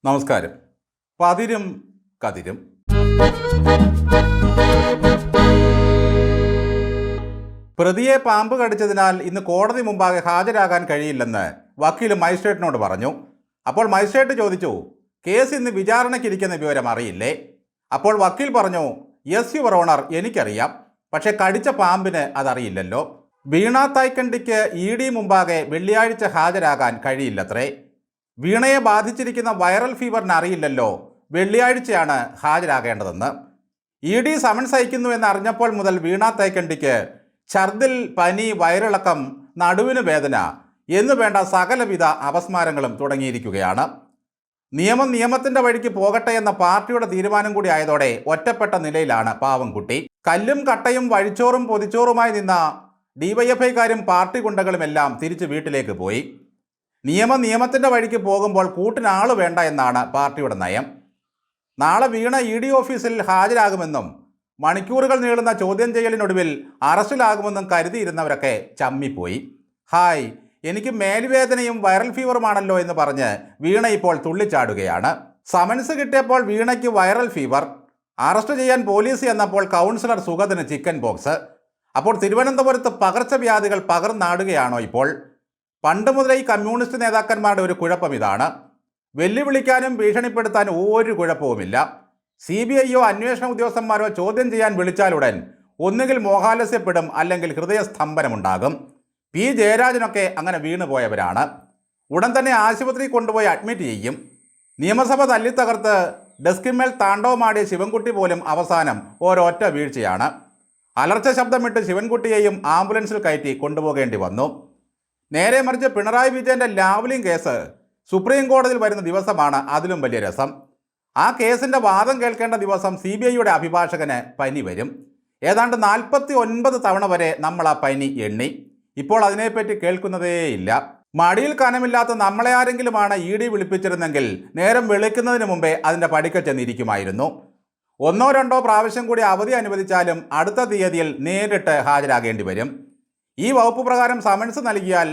നമസ്കാരം. പതിരും കതിരും. പ്രതിയെ പാമ്പ് കടിച്ചതിനാൽ ഇന്ന് കോടതി മുമ്പാകെ ഹാജരാകാൻ കഴിയില്ലെന്ന് വക്കീൽ മജിസ്ട്രേറ്റിനോട് പറഞ്ഞു. അപ്പോൾ മജിസ്ട്രേറ്റ് ചോദിച്ചു, കേസ് ഇന്ന് വിചാരണയ്ക്കിരിക്കുന്ന വിവരം അറിയില്ലേ? അപ്പോൾ വക്കീൽ പറഞ്ഞു, യെസ് യുവർ ഓണർ, എനിക്കറിയാം, പക്ഷേ കടിച്ച പാമ്പിന് അതറിയില്ലല്ലോ. വീണ തൈക്കണ്ടിക്ക് ED മുമ്പാകെ വെള്ളിയാഴ്ച ഹാജരാകാൻ കഴിയില്ലത്രേ. വീണയെ ബാധിച്ചിരിക്കുന്ന വൈറൽ ഫീവറിന് അറിയില്ലല്ലോ വെള്ളിയാഴ്ചയാണ് ഹാജരാകേണ്ടതെന്ന്. ED സമൻസ് അയക്കുന്നു എന്നറിഞ്ഞപ്പോൾ മുതൽ വീണ തൈക്കണ്ടിക്ക് ഛർദിൽ, പനി, വയറിളക്കം, നടുവിന് വേദന എന്നു വേണ്ട സകലവിധ അപസ്മാരങ്ങളും തുടങ്ങിയിരിക്കുകയാണ്. നിയമത്തിൻ്റെ വഴിക്ക് പോകട്ടെ എന്ന പാർട്ടിയുടെ തീരുമാനം കൂടി ആയതോടെ ഒറ്റപ്പെട്ട നിലയിലാണ് പാവം കുട്ടി. കല്ലും കട്ടയും വഴിച്ചോറും പൊതിച്ചോറുമായി നിന്ന DYFIക്കാരും പാർട്ടി ഗുണ്ടകളുമെല്ലാം തിരിച്ച് വീട്ടിലേക്ക് പോയി. നിയമത്തിൻ്റെ വഴിക്ക് പോകുമ്പോൾ കൂട്ടിനാള് വേണ്ട എന്നാണ് പാർട്ടിയുടെ നയം. നാളെ വീണ ED ഓഫീസിൽ ഹാജരാകുമെന്നും മണിക്കൂറുകൾ നീളുന്ന ചോദ്യം ചെയ്യലിനൊടുവിൽ അറസ്റ്റിലാകുമെന്നും കരുതിയിരുന്നവരൊക്കെ ചമ്മിപ്പോയി. ഹായ്, എനിക്ക് മേൽവേദനയും വൈറൽ ഫീവറുമാണല്ലോ എന്ന് പറഞ്ഞ് വീണ ഇപ്പോൾ തുള്ളിച്ചാടുകയാണ്. സമൻസ് കിട്ടിയപ്പോൾ വീണയ്ക്ക് വൈറൽ ഫീവർ, അറസ്റ്റ് ചെയ്യാൻ പോലീസ് എന്നപ്പോൾ കൗൺസിലർ സുഗതന് ചിക്കൻ പോക്സ്. അപ്പോൾ തിരുവനന്തപുരത്ത് പകർച്ചവ്യാധികൾ പകർന്നാടുകയാണോ ഇപ്പോൾ? പണ്ട് മുതലേ ഈ കമ്മ്യൂണിസ്റ്റ് നേതാക്കന്മാരുടെ ഒരു കുഴപ്പം ഇതാണ്. വെല്ലുവിളിക്കാനും ഭീഷണിപ്പെടുത്താനും ഒരു കുഴപ്പവുമില്ല. CBIയോ അന്വേഷണ ഉദ്യോഗസ്ഥന്മാരോ ചോദ്യം ചെയ്യാൻ വിളിച്ചാലുടൻ ഒന്നുകിൽ മോഹാലസ്യപ്പെടും, അല്ലെങ്കിൽ ഹൃദയസ്തംഭനമുണ്ടാകും. P. ജയരാജനൊക്കെ അങ്ങനെ വീണുപോയവരാണ്. ഉടൻ തന്നെ ആശുപത്രി കൊണ്ടുപോയി അഡ്മിറ്റ് ചെയ്യും. നിയമസഭ തല്ലിത്തകർത്ത് ഡെസ്കിന്മേൽ താണ്ഡവമാടിയ ശിവൻകുട്ടി പോലും അവസാനം ഒരൊറ്റ വീഴ്ചയാണ്. അലർച്ച ശബ്ദമിട്ട് ശിവൻകുട്ടിയെയും ആംബുലൻസിൽ കയറ്റി കൊണ്ടുപോകേണ്ടി വന്നു. നേരെ മറിച്ച് പിണറായി വിജയൻ്റെ ലാവ്ലിംഗ് കേസ് സുപ്രീം കോടതിയിൽ വരുന്ന ദിവസമാണ് അതിലും വലിയ രസം. ആ കേസിൻ്റെ വാദം കേൾക്കേണ്ട ദിവസം CBIയുടെ അഭിഭാഷകന് പനി വരും. ഏതാണ്ട് 49 തവണ വരെ നമ്മൾ ആ പനി എണ്ണി. ഇപ്പോൾ അതിനെപ്പറ്റി കേൾക്കുന്നതേയില്ല. മടിയിൽ കനമില്ലാത്ത നമ്മളെ ആരെങ്കിലുമാണ് ED വിളിപ്പിച്ചിരുന്നെങ്കിൽ നേരം വെളുക്കുന്നതിന് മുമ്പേ അതിൻ്റെ പടിക്കൽ ചെന്നിരിക്കുമായിരുന്നു. 1-2 പ്രാവശ്യം കൂടി അവധി അനുവദിച്ചാലും അടുത്ത തീയതിയിൽ നേരിട്ട് ഹാജരാകേണ്ടി വരും. ഈ വകുപ്പ് പ്രകാരം സമൻസ് നൽകിയാൽ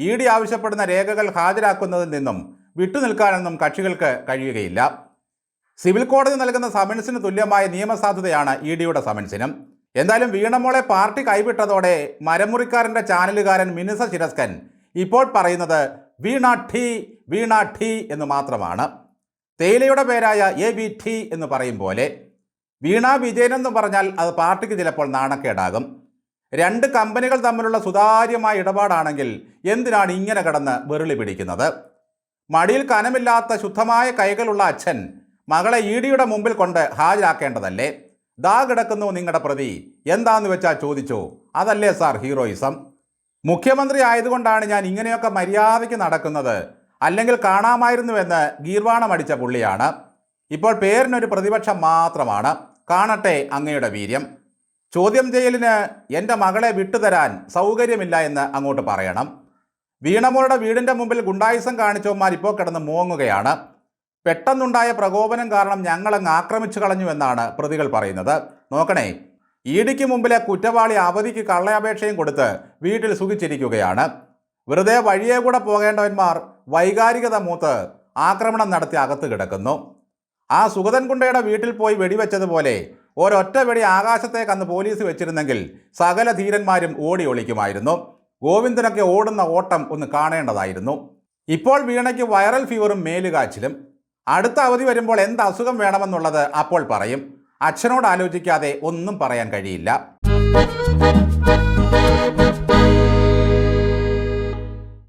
ED ആവശ്യപ്പെടുന്ന രേഖകൾ ഹാജരാക്കുന്നതിൽ നിന്നും വിട്ടുനിൽക്കാനൊന്നും കക്ഷികൾക്ക് കഴിയുകയില്ല. സിവിൽ കോടതി നൽകുന്ന സമൻസിന് തുല്യമായ നിയമസാധുതയാണ് EDയുടെ സമൻസിനും. എന്തായാലും വീണമോളെ പാർട്ടി കൈവിട്ടതോടെ മരമുറിക്കാരൻ്റെ ചാനലുകാരൻ മിനുസ ശിരസ്കൻ ഇപ്പോൾ പറയുന്നത് വീണ ഠീ എന്ന് മാത്രമാണ്. തേയിലയുടെ പേരായ ABT എന്ന് പറയും പോലെ. വീണ വിജയൻ എന്ന് പറഞ്ഞാൽ അത് പാർട്ടിക്ക് ചിലപ്പോൾ നാണക്കേടാകും. 2 കമ്പനികൾ തമ്മിലുള്ള സുതാര്യമായ ഇടപാടാണെങ്കിൽ എന്തിനാണ് ഇങ്ങനെ കിടന്ന് വെറുളി പിടിക്കുന്നത്? മടിയിൽ കനമില്ലാത്ത ശുദ്ധമായ കൈകളുള്ള അച്ഛൻ മകളെ EDയുടെ മുമ്പിൽ കൊണ്ട് ഹാജരാക്കേണ്ടതല്ലേ? ദാ കിടക്കുന്നു നിങ്ങളുടെ പ്രതി, എന്താന്ന് വെച്ചാൽ ചോദിച്ചോ. അതല്ലേ സാർ ഹീറോയിസം? മുഖ്യമന്ത്രി ആയതുകൊണ്ടാണ് ഞാൻ ഇങ്ങനെയൊക്കെ മര്യാദയ്ക്ക് നടക്കുന്നത്, അല്ലെങ്കിൽ കാണാമായിരുന്നുവെന്ന് ഗീർവാണം അടിച്ച പുള്ളിയാണ്. ഇപ്പോൾ പേരിനൊരു പ്രതിപക്ഷം മാത്രമാണ്. കാണട്ടെ അങ്ങയുടെ വീര്യം. ചോദ്യം ചെയ്യലിന് എൻ്റെ മകളെ വിട്ടുതരാൻ സൗകര്യമില്ല എന്ന് അങ്ങോട്ട് പറയണം. വീണമോളുടെ വീടിൻ്റെ മുമ്പിൽ ഗുണ്ടായിസം കാണിച്ചവന്മാർ ഇപ്പോൾ കിടന്ന് മോങ്ങുകയാണ്. പെട്ടെന്നുണ്ടായ പ്രകോപനം കാരണം ഞങ്ങളങ്ങ് ആക്രമിച്ചു കളഞ്ഞു എന്നാണ് പ്രതികൾ പറയുന്നത്. നോക്കണേ, EDക്ക് മുമ്പിലെ കുറ്റവാളി അവധിക്ക് കള്ളയപേക്ഷയും കൊടുത്ത് വീട്ടിൽ സുഖിച്ചിരിക്കുകയാണ്. വെറുതെ വഴിയെ കൂടെ പോകേണ്ടവന്മാർ വൈകാരികത മൂത്ത് ആക്രമണം നടത്തി അകത്ത് കിടക്കുന്നു. ആ സുഗതൻ ഗുണ്ടയുടെ വീട്ടിൽ പോയി വെടിവെച്ചതുപോലെ ഒരൊറ്റ വെടി ആകാശത്തേക്ക് അന്ന് പോലീസ് വെച്ചിരുന്നെങ്കിൽ സകല ധീരന്മാരും ഓടി ഒളിക്കുമായിരുന്നു. ഗോവിന്ദനൊക്കെ ഓടുന്ന ഓട്ടം ഒന്ന് കാണേണ്ടതായിരുന്നു. ഇപ്പോൾ വീണയ്ക്ക് വൈറൽ ഫീവറും മേലുകാച്ചിലും. അടുത്ത അവധി വരുമ്പോൾ എന്ത് അസുഖം വേണമെന്നുള്ളത് അപ്പോൾ പറയും. അച്ഛനോട് ആലോചിക്കാതെ ഒന്നും പറയാൻ കഴിയില്ല.